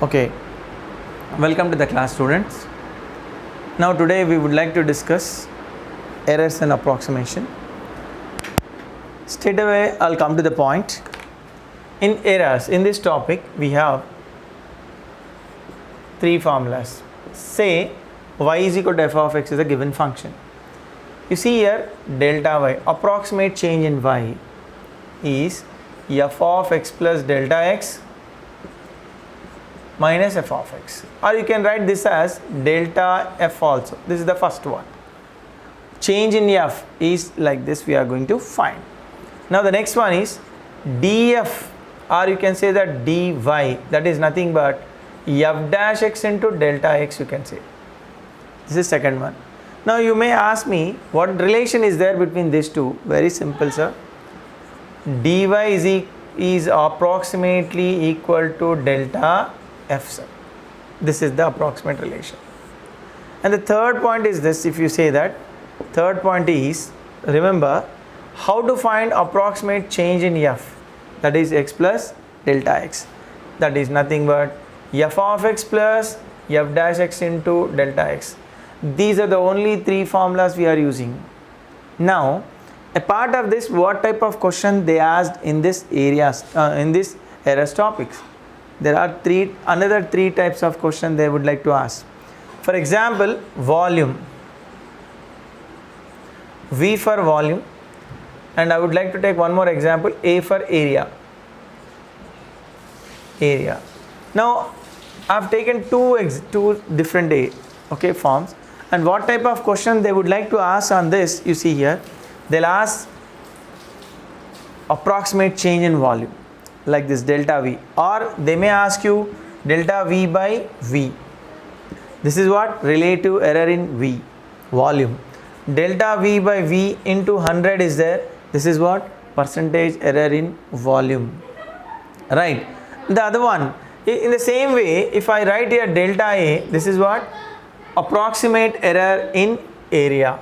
Okay, welcome to the class, students. Now today we would like to discuss errors and approximation. Straight away I'll come to the point. In errors, in this topic we have three formulas. Say y is equal to f of x is a given function. You see here delta y, approximate change in y is f of x plus delta x minus f of x, or you can write this as delta f also. This is the first one. Change in f is like this, we are going to find. Now the next one is df, or you can say that dy, that is nothing but f dash x into delta x, you can say. This is second one. Now you may ask me what relation is there between these two. Very simple, sir. Dy is approximately equal to delta f, sir. This is the approximate relation. And the third point is this, if you say that, third point is, remember how to find approximate change in f, that is x plus delta x. That is nothing but f of x plus f dash x into delta x. These are the only three formulas we are using. Now, a part of this, what type of question they asked in this areas, in this errors topics. There are another three types of question they would like to ask. For example, volume, V for volume, and I would like to take one more example, A for area. Now I have taken two different forms, and what type of question they would like to ask on this, you see here, they'll ask approximate change in volume, like this delta V, or they may ask you delta V by V. This is what? Relative error in V, volume. Delta V by V into 100 is there. This is what? Percentage error in volume. Right. The other one, in the same way, if I write here delta A, this is what? Approximate error in area.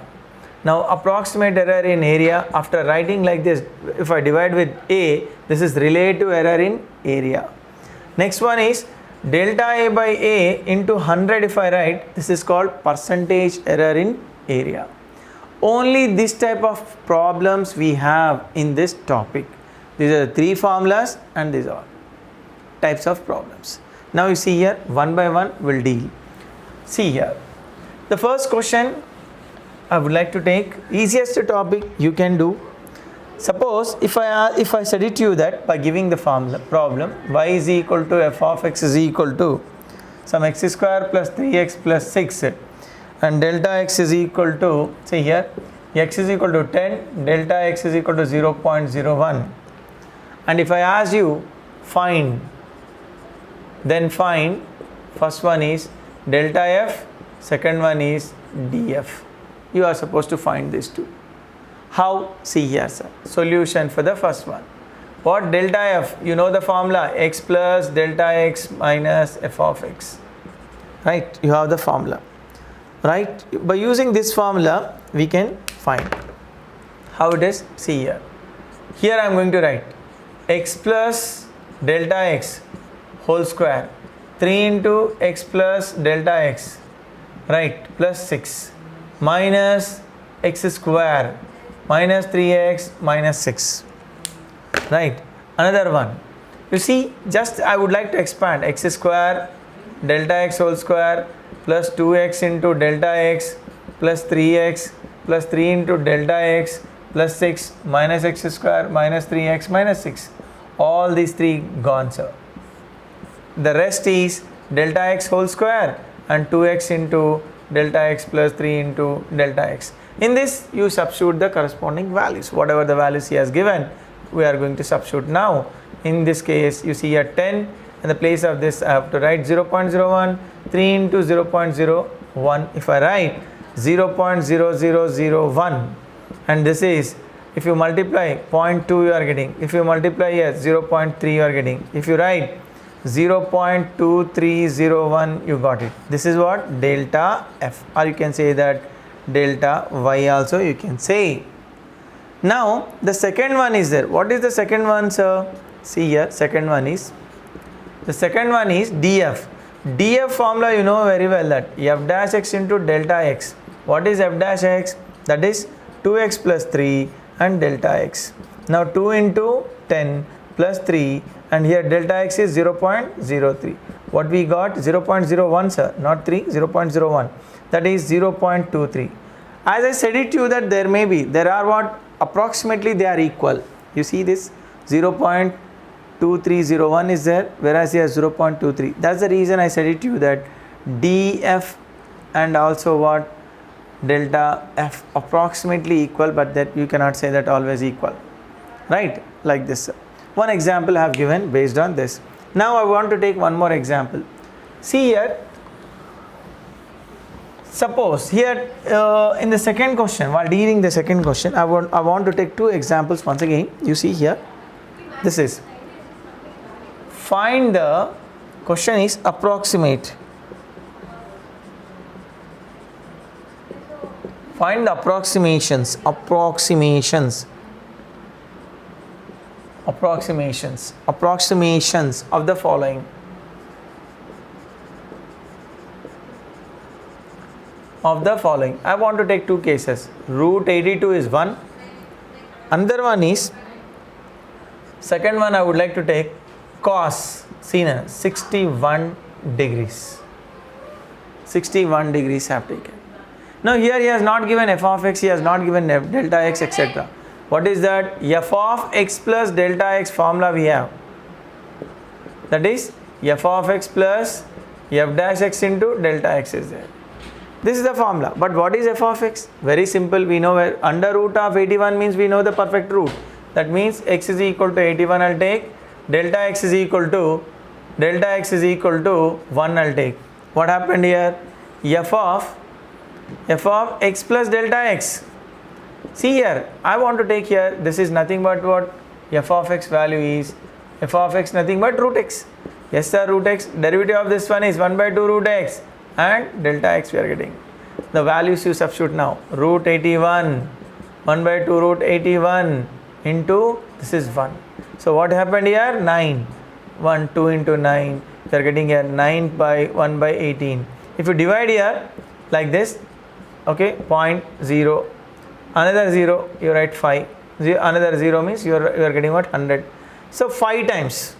Now approximate error in area, after writing like this, if I divide with A, this is relative error in area. Next one is delta A by A into 100, if I write, this is called percentage error in area. Only this type of problems we have in this topic. These are the three formulas and these are types of problems. Now you see here, one by one we'll deal. See here, the first question I would like to take, easiest topic you can do. Suppose if I said it to you that by giving the formula problem, y is equal to f of x is equal to some x square plus 3x plus 6, and delta x is equal to, say here, x is equal to 10, delta x is equal to 0.01, and if I ask you find, then find, first one is delta f, second one is df. You are supposed to find these two. How? See here, sir. Solution for the first one. What? Delta f, you know the formula, x plus delta x minus f of x. Right? You have the formula. Right? By using this formula, we can find. How it is? See here. Here I am going to write x plus delta x whole square, 3 into x plus delta x, right, plus 6, minus x square minus 3x minus 6, right. Another one, you see, just I would like to expand x square delta x whole square plus 2x into delta x plus 3x plus 3 into delta x plus 6 minus x square minus 3x minus 6. All these three gone, sir. The rest is delta x whole square and 2x into delta x plus 3 into delta x. In this, you substitute the corresponding values. Whatever the values he has given, we are going to substitute now. In this case, you see here 10, in the place of this I have to write 0.01, 3 into 0.01. If I write 0.0001, and this is, if you multiply 0.2 you are getting, if you multiply here 0.3 you are getting, if you write 0.2301, you got it. This is what? Delta f, or you can say that delta y also you can say. Now the second one is there. What is the second one, sir? See here, second one is The second one is df. Df formula you know very well, that f dash x into delta x. What is f dash x? That is 2x plus 3 and delta x. Now 2 into 10 plus 3, and here delta x is 0.03. What we got? 0.01 sir, not 3, 0.01. That is 0.23. As I said it to you that there are what approximately they are equal. You see this 0.2301 is there, whereas here 0.23. That's the reason I said it to you that df and also what delta f approximately equal, but that you cannot say that always equal, right? Like this. One example I have given based on this. Now I want to take one more example. See here, suppose here in the second question, while dealing the second question, I want to take two examples once again. You see here, this is find the question is approximate. Find the approximations of the following. I want to take two cases. Root 82 is one. Another one is, second one I would like to take cos 61 degrees. 61 degrees have taken. Now here he has not given f of x, he has not given delta x, etc. What is that? F of x plus delta x formula we have. That is f of x plus f dash x into delta x is there. This is the formula. But what is f of x? Very simple. We know where under root of 81 means we know the perfect root. That means x is equal to 81 I'll take. Delta x is equal to 1 I'll take. What happened here? F of x plus delta x. See here, I want to take here, this is nothing but what f of x value is. F of x nothing but root x. Yes sir, root x. Derivative of this one is 1 by 2 root x and delta x we are getting. The values you substitute now. Root 81, 1 by 2 root 81 into, this is 1. So what happened here? 9. 1, 2 into 9. We are getting here 9 by 1 by 18. If you divide here like this, okay, 0.0, another 0, you write 5. Another 0 means you are getting what? 100. So 5 times,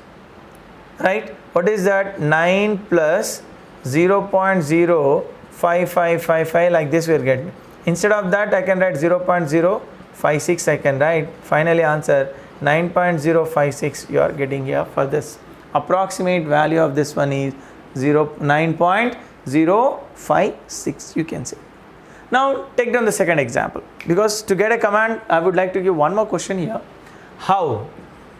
right? What is that? 9 plus 0.05555, like this we are getting. Instead of that I can write 0.056 I can write. Finally answer 9.056 you are getting here for this. Approximate value of this one is 9.056 you can say. Now take down the second example, because to get a command I would like to give one more question here. How?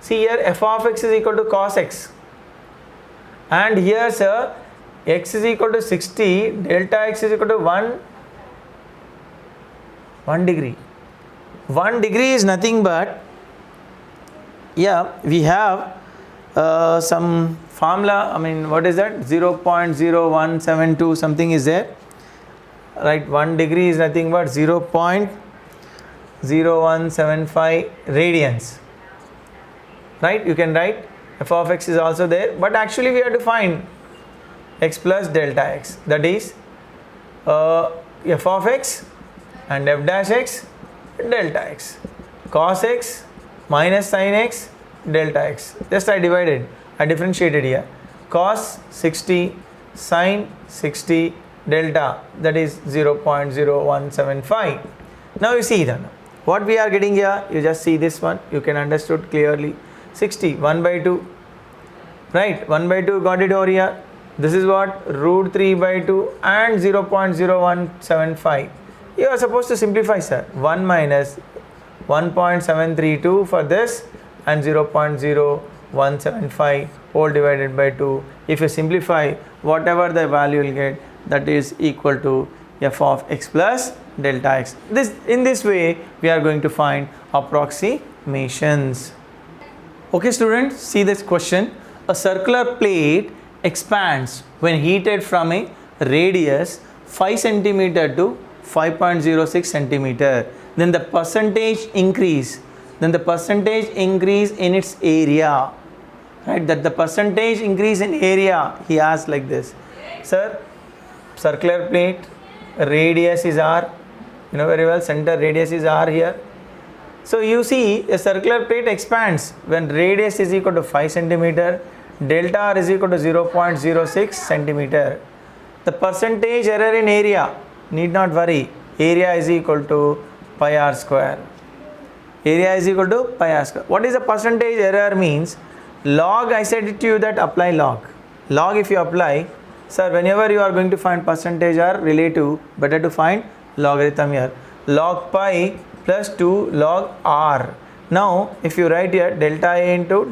See here, f of x is equal to cos x, and here sir x is equal to 60, delta x is equal to 1 degree. 1 degree is nothing but, yeah, we have some formula, I mean what is that? 0.0172 something is there, right? 1 degree is nothing but 0.0175 radians, right? You can write f of x is also there, but actually we have to find x plus delta x, that is f of x and f dash x delta x, cos x minus sin x delta x. Just I divided, I differentiated here, cos 60 sin 60 delta, that is 0.0175. Now you see then what we are getting here. You just see this one, you can understood clearly. 60 1 by 2, right? 1 by 2 got it over here. This is what? Root 3 by 2 and 0.0175. You are supposed to simplify sir. 1 minus 1.732 for this and 0.0175 whole divided by 2. If you simplify, whatever the value you will get, that is equal to f of x plus delta x. In this way we are going to find approximations. Okay students, see this question. A circular plate expands when heated from a radius 5 centimeter to 5.06 centimeter. Then the percentage increase in its area, right? That the percentage increase in area he asked like this. Sir, circular plate, radius is r, you know very well, center radius is r here. So you see a circular plate expands when radius is equal to 5 centimeter, delta r is equal to 0.06 centimeter. The percentage error in area, need not worry, area is equal to pi r square. Area is equal to pi r square. What is the percentage error means? Log, I said it to you that apply log. Log if you apply, sir, whenever you are going to find percentage or relative, better to find logarithm here. Log pi plus 2 log r. Now if you write here delta a into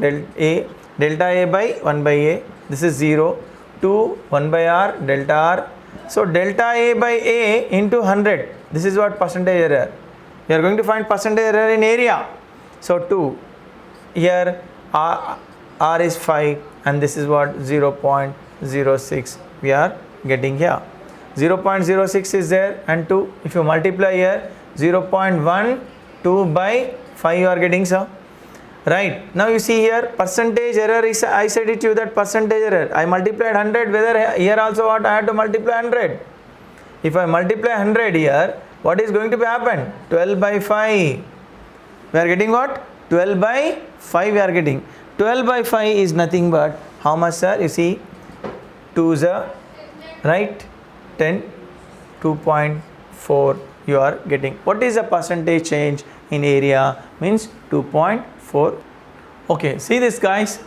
delta a by 1 by a, this is 0, 2 1 by r delta r. So delta a by a into 100, this is what percentage error. You are going to find percentage error in area. So 2, here r is 5 and this is what 0.06 we are getting here. 0.06 is there and 2, if you multiply here 0.12 by 5 you are getting, so right. Now you see here percentage error is, I said it to you that percentage error, I multiplied 100, whether here also what I had to multiply 100. If I multiply 100 here, what is going to be happen? 12 by 5. We are getting what? 12 by 5 we are getting. 12 by 5 is nothing but how much, sir? You see 2 is a, right, 10, 2.4 you are getting. What is the percentage change in area? Means 2.4. Okay, see this guys,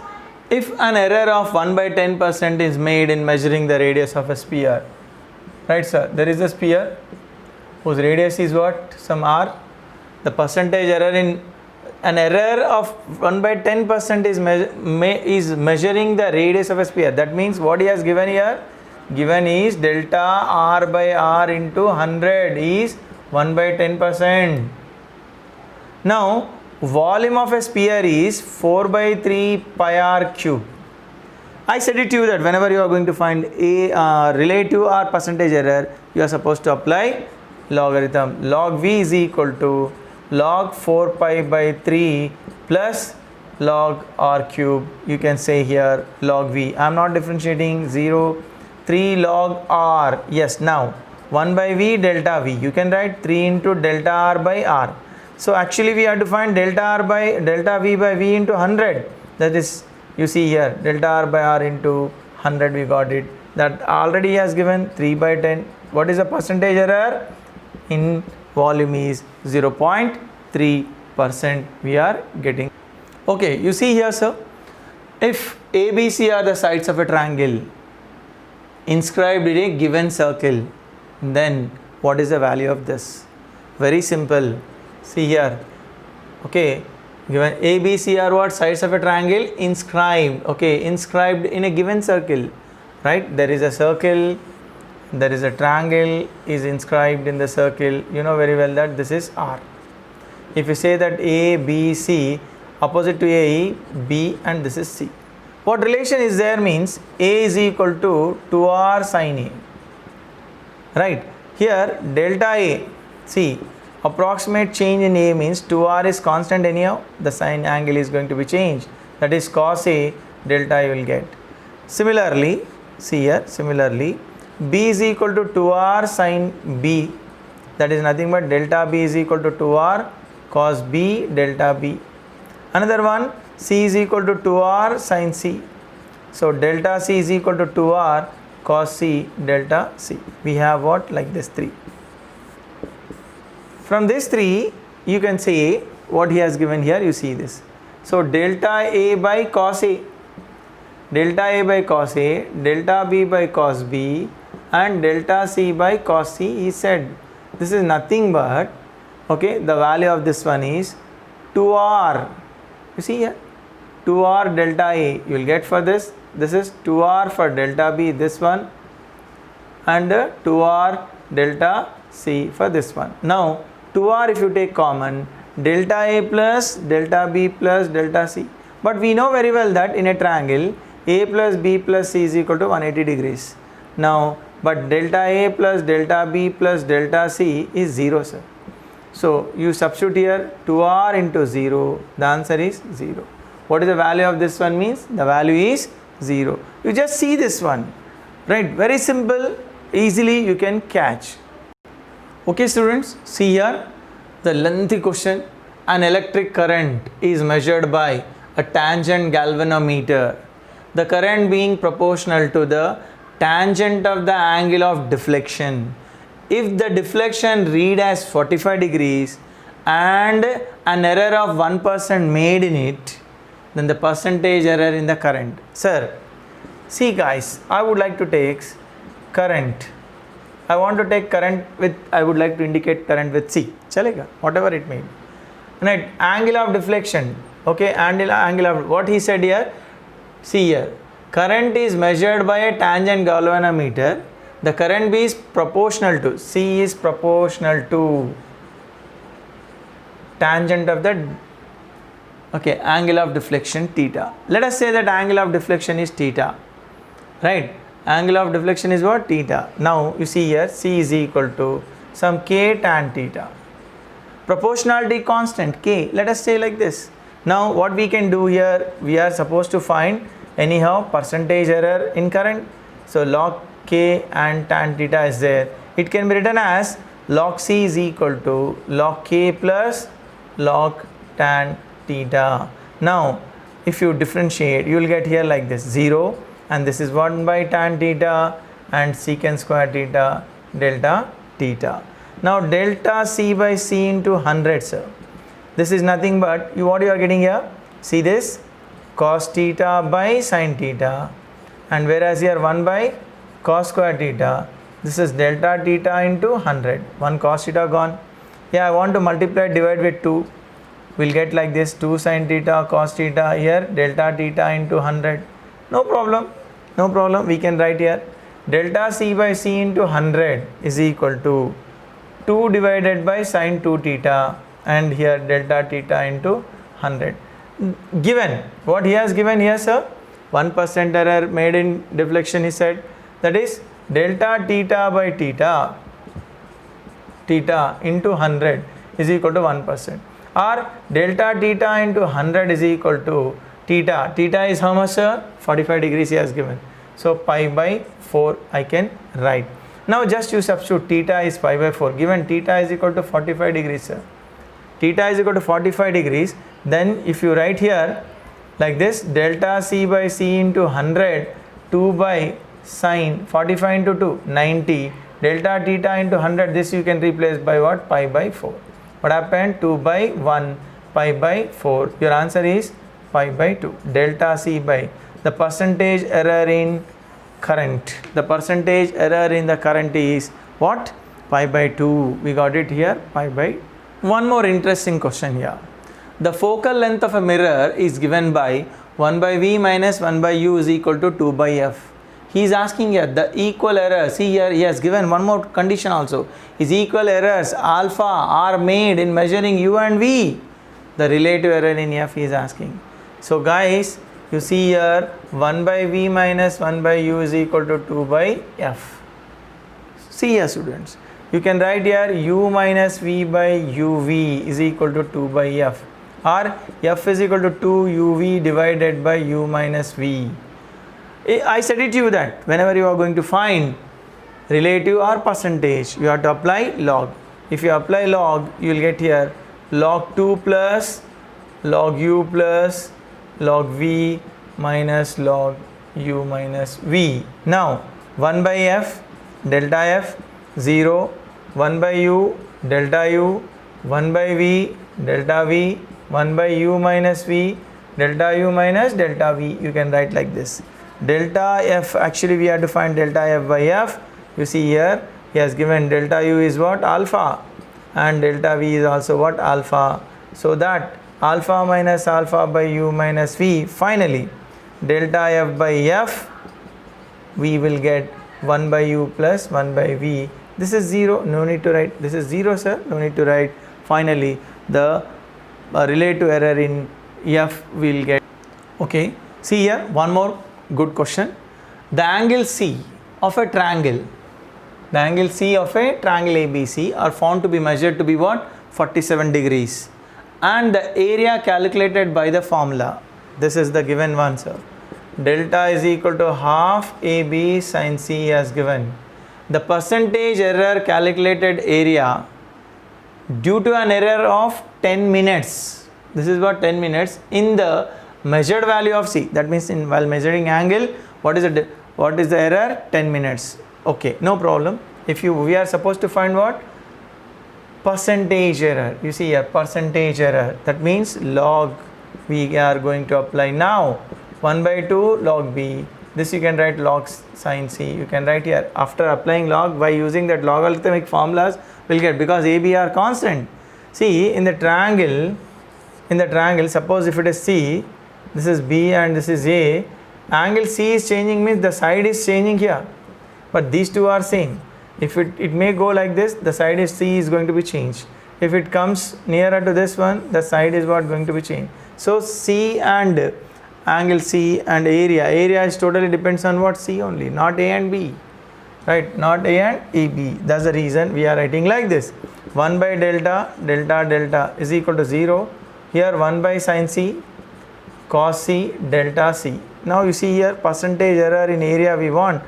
if an error of 1 by 10% is made in measuring the radius of a sphere, right sir, there is a sphere whose radius is what? Some r. The percentage error in an error of 1 by 10% is measuring the radius of a sphere. That means what he has given here? Given is delta r by r into 100 is 1 by 10%. Now volume of a sphere is 4 by 3 pi r cube. I said it to you that whenever you are going to find a relative or percentage error, you are supposed to apply logarithm. Log v is equal to log 4 pi by 3 plus log r cube. You can say here log v. I am not differentiating 0, 3 log r. Yes, now 1 by v delta v. You can write 3 into delta r by r. So actually we have to find delta r by delta v by v into 100. That is, you see here delta r by r into 100 we got it. That already has given 3 by 10. What is the percentage error? In volume is 0.3% we are getting. Okay, you see here sir, if ABC are the sides of a triangle inscribed in a given circle, then what is the value of this? Very simple. See here, okay, given ABC are what? Sides of a triangle inscribed, okay, inscribed in a given circle, right? There is a circle, there is a triangle is inscribed in the circle. You know very well that this is R. If you say that A, B, C, opposite to A, B and this is C. What relation is there means A is equal to 2R sin A. Right. Here delta A, see, approximate change in A means 2R is constant anyhow, the sine angle is going to be changed. That is cos A, delta you will get. Similarly, see here, similarly, B is equal to 2R sin B, that is nothing but delta B is equal to 2R cos B delta B. Another one, C is equal to 2R sin C. So delta C is equal to 2R cos C delta C. We have what? Like this 3. From this 3, you can say what he has given here, you see this. So delta A by cos A, delta A by cos A, delta B by cos B and delta C by cos C, he said. This is nothing but, okay, the value of this one is 2R. You see here, 2R delta A you will get for this. This is 2R for delta B, this one, and 2R delta C for this one. Now 2R if you take common, delta A plus delta B plus delta C. But we know very well that in a triangle A plus B plus C is equal to 180 degrees. Now but delta A plus delta B plus delta C is 0, sir. So you substitute here 2R into 0, the answer is 0. What is the value of this one means? The value is 0. You just see this one, right? Very simple, easily you can catch. Okay students, see here the lengthy question. An electric current is measured by a tangent galvanometer. The current being proportional to the tangent of the angle of deflection. If the deflection read as 45 degrees and an error of 1% made in it, then the percentage error in the current. Sir, see guys, I would like to take current. I want to take current with, I would like to indicate current with C. Chalega, whatever it may be. Right, angle of deflection. Okay, angle of, what he said here? See here, current is measured by a tangent galvanometer. The current B is proportional to, C is proportional to tangent of the angle of deflection theta. Let us say that angle of deflection is theta, right? Angle of deflection is what? Theta. Now you see here, C is equal to some K tan theta. Proportionality constant K, let us say like this. Now what we can do here, we are supposed to find anyhow percentage error in current. So log K and tan theta is there. It can be written as log C is equal to log K plus log tan theta. Now if you differentiate, you will get here like this 0, and this is 1 by tan theta and secant square theta delta theta. Now delta C by C into 100, sir. This is nothing but what you are getting here. See this, cos theta by sin theta, and whereas here 1 by cos square theta. This is delta theta into 100. 1 cos theta gone. Yeah, I want to multiply, divide with 2. We'll get like this, 2 sin theta cos theta, here delta theta into 100. No problem, no problem. We can write here delta C by C into 100 is equal to 2 divided by sin 2 theta, and here delta theta into 100. Given, what he has given here, sir? 1% error made in deflection, he said. That is delta theta by theta into 100 is equal to 1%. Or delta theta into 100 is equal to theta. Theta is how much, sir? 45 degrees he has given. So pi by 4 I can write. Now just you substitute theta is pi by 4. Given theta is equal to 45 degrees, sir. Theta is equal to 45 degrees. Then if you write here like this, delta C by C into 100, 2 by sine 45 into 2, 90. Delta theta into 100, this you can replace by what? Pi by 4. What happened? 2 by 1, pi by 4. Your answer is pi by 2. Delta C by the percentage error in current. The percentage error in the current is what? Pi by 2. We got it here, pi by 2. One more interesting question here. The focal length of a mirror is given by 1 by V minus 1 by U is equal to 2 by F. He is asking here the equal error. See here, he has given one more condition also. Is equal errors alpha are made in measuring U and V. The relative error in F he is asking. So guys, you see here 1 by V minus 1 by U is equal to 2 by F. See here students, you can write here U minus V by UV is equal to 2 by F, or F is equal to 2 UV divided by U minus V. I said it to you that whenever you are going to find relative or percentage, you have to apply log. If you apply log, you will get here log 2 plus log U plus log V minus log U minus V. Now 1 by F, delta F, 0, 1 by U, delta U, 1 by V, delta V, 1 by U minus V, delta U minus delta V. You can write like this. Delta F, actually we have to find delta F by F. You see here, he has given delta U is what? Alpha, and delta V is also what? Alpha. So that alpha minus alpha by U minus V, finally delta F by F, we will get 1 by U plus 1 by V. This is 0, no need to write. This is 0, sir, no need to write. Finally the relative error in F will get. Okay, see here one more good question. The angle C of a triangle, the angle C of a triangle ABC are found to be measured to be what? 47 degrees, and the area calculated by the formula This is the given one, sir. Delta is equal to half AB sin C as given. The percentage error calculated area due to an error of 10 minutes. This is what 10 minutes in the measured value of C. That means while measuring angle, what is the error? 10 minutes. Okay, no problem. We are supposed to find what? Percentage error. You see here, percentage error. That means log. We are going to apply now 1 by 2 log B. This you can write log sin C. You can write here after applying log by using that logarithmic formulas we'll get, because AB are constant. See in the triangle, suppose if it is C, this is B and this is A, angle C is changing means the side is changing here, but these two are same. If it may go like this, the side is C is going to be changed. If it comes nearer to this one, the side is what going to be changed. So C and angle C and area is totally depends on what? C only, not A and B, right? Not A and AB. That's the reason we are writing like this. 1 by delta is equal to 0. Here 1 by sin C cos C delta C. Now you see here percentage error in area we want,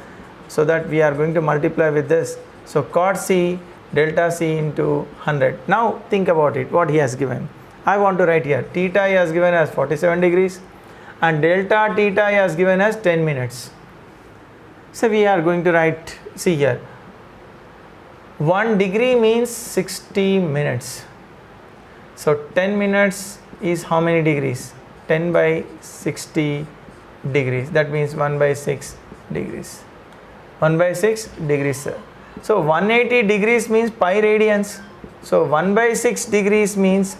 so that we are going to multiply with this. So cot C delta C into 100. Now think about it, what he has given. I want to write here theta he has given as 47 degrees and delta theta he has given as 10 minutes. So we are going to write, see here, 1 degree means 60 minutes. So 10 minutes is how many degrees? 10 by 60 degrees. That means 1 by 6 degrees. 1 by 6 degrees, sir. So 180 degrees means pi radians. So 1 by 6 degrees means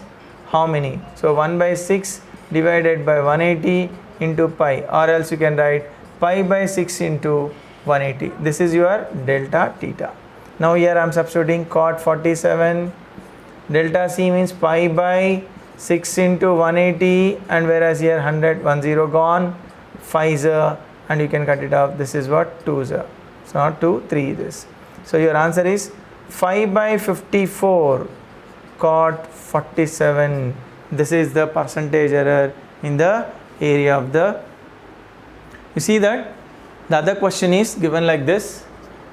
how many? So 1 by 6 divided by 180 into pi, or else you can write pi by 6 into 180. This is your delta theta. Now here I am substituting cot 47. Delta C means pi by 6 into 180, and whereas here 100, 10 gone, 5 and you can cut it off. This is what? 2 is. It's not 2, 3 this. So your answer is 5 by 54 cot 47. This is the percentage error in the area of the. You see that the other question is given like this.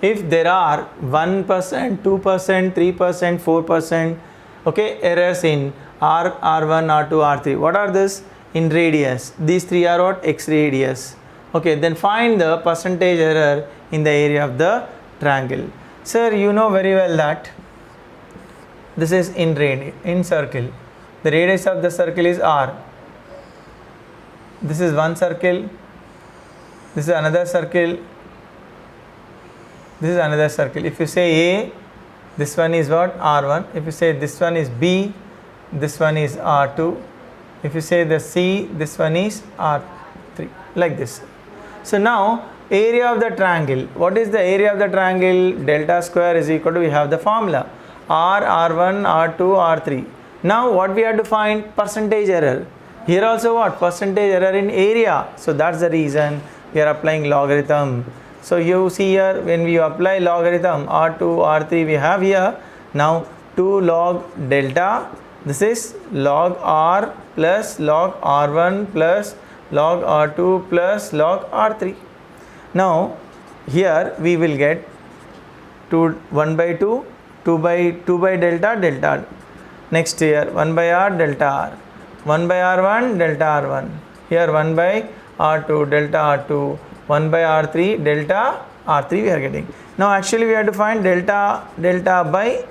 If there are 1%, 2%, 3%, 4%, okay, errors in R, R1, R2, R3. What are this? In radius. These three are what? X radius. Okay, then find the percentage error in the area of the triangle. Sir, you know very well that this is in circle. The radius of the circle is R. This is one circle. This is another circle. This is another circle. If you say A, this one is what? R1. If you say this one is B, this one is R2. If you say the C, this one is R3. Like this. So now area of the triangle. What is the area of the triangle? Delta square is equal to, we have the formula, R, R1, R2, R3. Now what we have to find? Percentage error. Here also what? Percentage error in area. So that's the reason we are applying logarithm. So you see here, when we apply logarithm R2, R3 we have here. Now 2 log delta. This is log R plus log R1 plus log R2 plus log R3. Now here we will get 1 by 2, 2 by delta. Next here 1 by R delta R, 1 by R1 delta R1. Here 1 by R2 delta R2, 1 by R3 delta R3 we are getting. Now actually we have to find delta by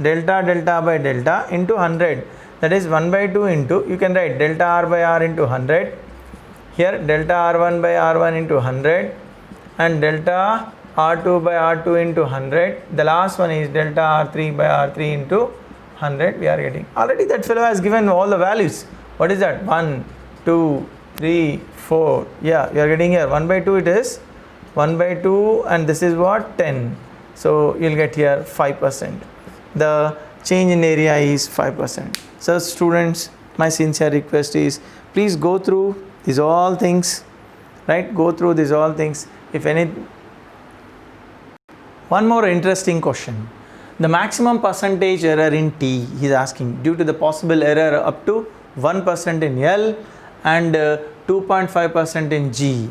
delta into 100. That is 1 by 2 into, you can write delta R by R into 100. Here delta R1 by R1 into 100 and delta R2 by R2 into 100. The last one is delta R3 by R3 into 100 we are getting. Already that fellow has given all the values. What is that? 1, 2, 3, 4. Yeah, you are getting here 1 by 2 it is 1 by 2 and this is what? 10. So you will get here 5%. The change in area is 5%. So students, my sincere request is please go through these all things, right? Go through these all things. If any, one more interesting question. The maximum percentage error in T he is asking due to the possible error up to 1% in L and 2.5% in G.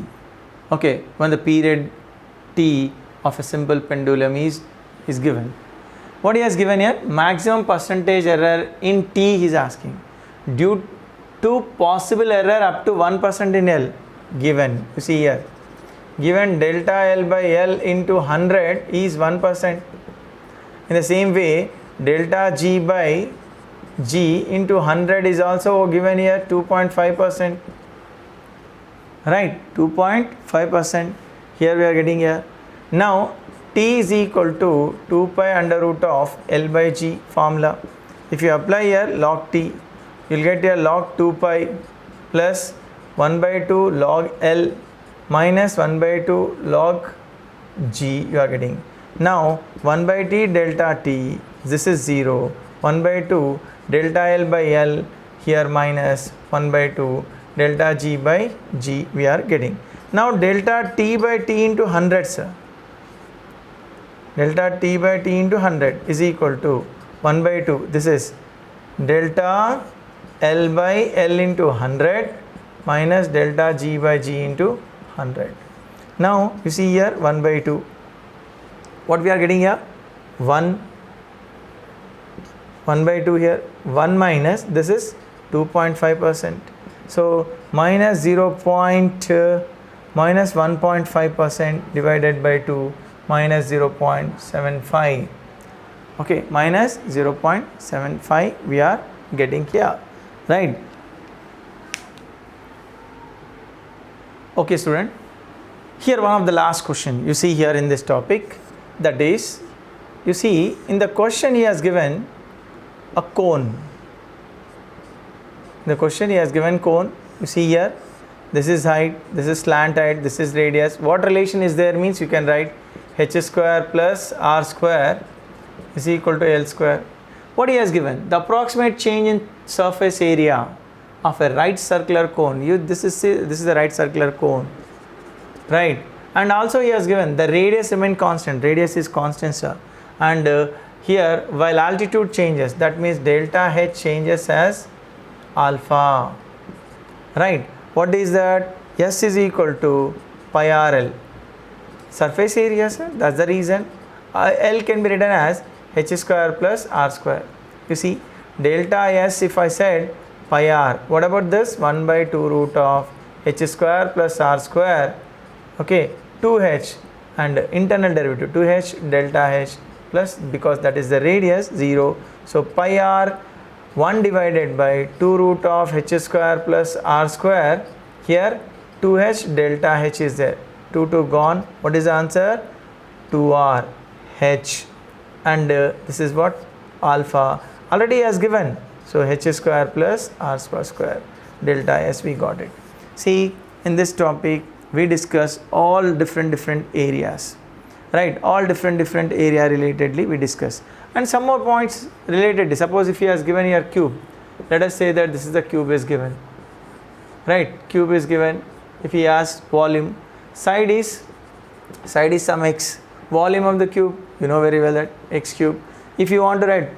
Okay, when the period T of a simple pendulum is given. What he has given here, maximum percentage error in T he is asking, due to possible error up to 1% in L given. You see here, given delta L by L into 100 is 1%. In the same way, delta G by G into 100 is also given here, 2.5%. Right, 2.5% here we are getting here. Now T is equal to 2 pi under root of L by G formula. If you apply here log T, you will get here log 2 pi plus 1 by 2 log L minus 1 by 2 log G you are getting. Now 1 by T delta T, this is 0, 1 by 2 delta L by L here minus 1 by 2 delta G by G we are getting. Now delta T by T into 100, sir. Delta T by T into 100 is equal to 1 by 2. This is delta L by L into 100 minus delta G by G into 100. Now you see here 1 by 2. What we are getting here? 1 by 2 here. 1 minus, this is 2.5%. So minus 1.5% divided by 2 minus 0.75. Okay, minus 0.75 we are getting here, right? Okay student, here one of the last question you see here in this topic, that is, you see in the question he has given a cone. The question he has given cone, you see here, this is height, this is slant height, this is radius. What relation is there means you can write h square plus r square is equal to L square. What he has given, the approximate change in surface area of a right circular cone. This is the right circular cone, right? And also he has given the radius remain constant. Radius is constant, sir. And here while altitude changes, that means delta H changes as alpha, right? What is that? S is equal to pi RL. Surface area, sir, that's the reason. L can be written as h square plus r square. You see, delta S, if I said pi r, what about this? 1 by 2 root of h square plus r square, okay, 2h and internal derivative 2h delta h plus, because that is the radius, 0. So pi r 1 divided by 2 root of h square plus r square, here 2h delta h is there, 2 gone. What is the answer? 2r h, and this is what? Alpha already has given, so h square plus r square delta s, we got it. See, in this topic we discuss all different areas, right? All different area relatedly we discuss, and some more points related. Suppose if he has given here cube, let us say that this is the cube is given, right? Cube is given. If he asks volume, side is some x, volume of the cube, you know very well that x cube. If you want to write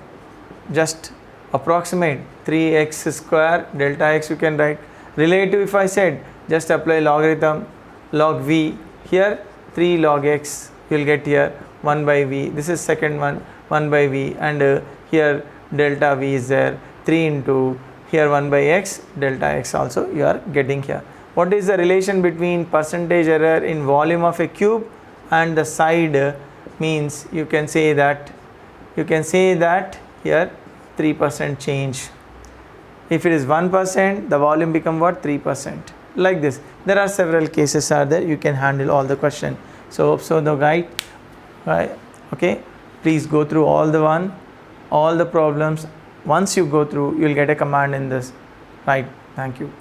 just approximate 3x square delta x, you can write. Relative, if I said just apply logarithm log v, here 3 log x, you will get here 1 by v. This is second one, 1 by v, and here delta v is there, 3 into here 1 by x delta x also you are getting here. What is the relation between percentage error in volume of a cube and the side? Means you can say that here 3% change. If it is 1%, the volume become what? 3%. Like this. There are several cases are there. You can handle all the question. So the guide, right? Okay. Please go through all the problems. Once you go through, you will get a command in this. Right. Thank you.